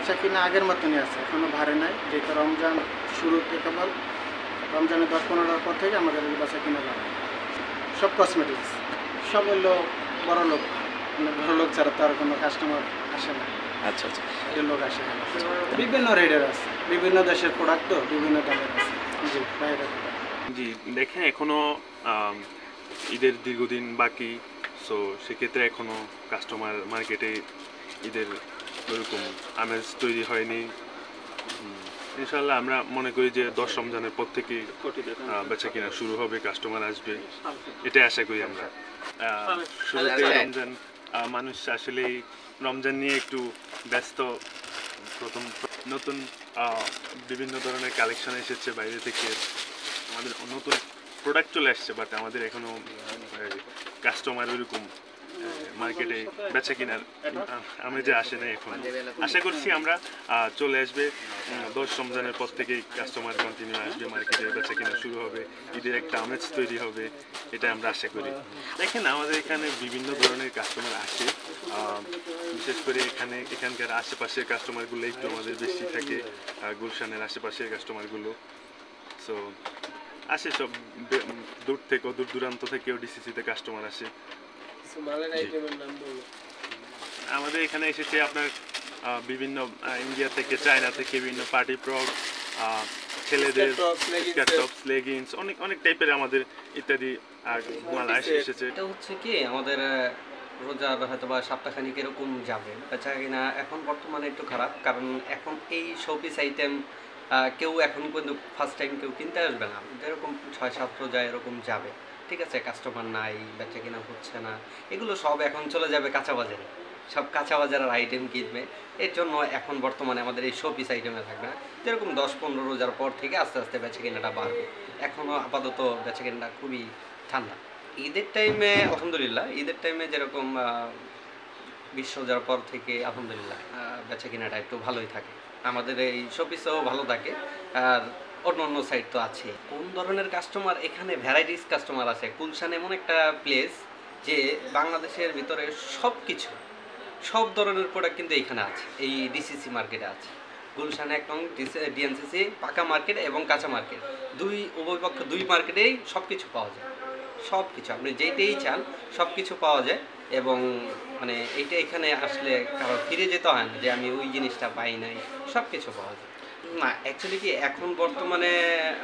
বেচা কিনা আগের মতনই আছে, এখনও ভারে নাই। যেহেতু রমজান শুরুতে কেবল রমজানের 10-15টার পর থেকে আমাদের বেচা কিনা বাড়ে। সব কসমেটিক্স, সব হলো বড় লোক, মানে বড় লোক ছাড়া তো আর কোনো কাস্টমার আসে না। আচ্ছা আচ্ছা, লোক আসে না, বিভিন্ন রেটের আছে, বিভিন্ন দেশের প্রোডাক্ট তো বিভিন্ন দামের আছে। জি বাইরের জি দেখেন এখনও ঈদের দীর্ঘদিন বাকি, সো সেক্ষেত্রে এখনও কাস্টমার মার্কেটে ঈদের ওরকম আমেজ তৈরি হয়নি। ইনশাল্লাহ আমরা মনে করি যে 10 রমজানের পর থেকে বেচা কিনা শুরু হবে, কাস্টমার আসবে, এটাই আশা করি আমরা। শুরুতে রমজান, মানুষ আসলেই রমজান নিয়ে একটু ব্যস্ত। প্রথম নতুন বিভিন্ন ধরনের কালেকশন এসেছে বাইরে থেকে, আমাদের নতুন প্রোডাক্ট চলে আসছে, বাট আমাদের এখনও কাস্টমার ওইরকম মার্কেটে বেচা কিনার আমেজে আসে না এখন। আশা করছি আমরা চলে আসবে 10 রমজানের পর থেকেই কাস্টমার কন্টিনিউ আসবে, মার্কেটে বেচা কিনা শুরু হবে, ঈদের একটা আমেজ তৈরি হবে, এটা আমরা আশা করি। দেখেন আমাদের এখানে বিভিন্ন ধরনের কাস্টমার আসে, বিশেষ করে এখানকার আশেপাশের কাস্টমারগুলো একটু আমাদের বেশি থাকে, গুলশানের আশেপাশের কাস্টমারগুলো। সো আসে সব দূর থেকেও, দূর দূরান্ত থেকেও ডিসিসিতে কাস্টমার আসে। আমাদের এখানে এসেছে আপনার বিভিন্ন ইন্ডিয়া থেকে, চায়না থেকে বিভিন্ন পার্টি ফ্রক, ছেলেদের টপস, লেগিংস, অনেক অনেক টাইপের আমাদের ইত্যাদি মাল এসেছে। এটা হচ্ছে কি আমাদের রোজার হয়তো বা সপ্তাহখানিক এরকম যাবে বেচা কিনা এখন বর্তমানে একটু খারাপ, কারণ এখন এই শোপিস আইটেম কেউ এখন কিন্তু ফার্স্ট টাইম কেউ কিনতে আসবে না, যেরকম 6-7 রোজা এরকম যাবে, ঠিক আছে, কাস্টমার নাই, বেচা কিনা হচ্ছে না, এগুলো সব এখন চলে যাবে কাঁচা বাজারে, সব কাঁচা বাজারের আইটেম কিনবে। এর জন্য এখন বর্তমানে আমাদের এই শোপিস আইটেমে থাকবে না, যেরকম 10-15 রোজার পর থেকে আস্তে আস্তে বেচা কিনাটা বাড়বে। এখনও আপাতত বেচা কিনাটা খুবই ঠান্ডা। ঈদের টাইমে আলহামদুলিল্লাহ, ঈদের টাইমে যেরকম 20 রোজার পর থেকে আলহামদুলিল্লাহ বেচা কিনাটা একটু ভালোই থাকে, আমাদের এই শোপিসও ভালো থাকে, আর অন্য অন্য সাইড তো আছে। কোন ধরনের কাস্টমার, এখানে ভ্যারাইটিস কাস্টমার আছে। গুলশান এমন একটা প্লেস যে বাংলাদেশের ভিতরে সব ধরনের প্রোডাক্ট কিন্তু এখানে আছে, এই ডিসিসি মার্কেটে আছে। গুলশানে একদম ডিএনসিসি পাকা মার্কেট এবং কাঁচা মার্কেট, উভয় পক্ষ দুই মার্কেটেই সব কিছু পাওয়া যায়, সব কিছু আপনি যেইটাই চান সব কিছু পাওয়া যায়। এবং মানে এইটা এখানে আসলে কারো ফিরে যেতে হয় না যে আমি ওই জিনিসটা পাই নাই, সব কিছু পাওয়া যায়। না অ্যাকচুয়ালি কি এখন বর্তমানে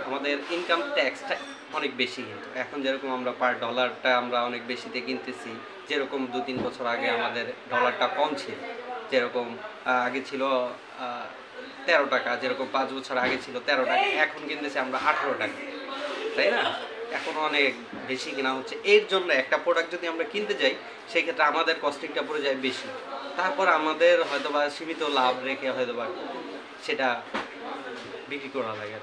আমাদের ইনকাম ট্যাক্সটা অনেক বেশি, কিন্তু এখন যেরকম আমরা পার ডলারটা আমরা অনেক বেশিতে কিনতেছি, যেরকম 2-3 বছর আগে আমাদের ডলারটা কম ছিল, যেরকম আগে ছিল 13 টাকা, যেরকম 5 বছর আগে ছিল 13 টাকা, এখন কিনতেছি আমরা 18 টাকা, তাই না? এখন অনেক বেশি কেনা হচ্ছে। এর জন্য একটা প্রোডাক্ট যদি আমরা কিনতে যাই সেই ক্ষেত্রে আমাদের কস্টিংটা পড়ে যায় বেশি, তারপর আমাদের হয়তোবা সীমিত লাভ রেখে হয়তোবা সেটা বিক্রি করা লাগে।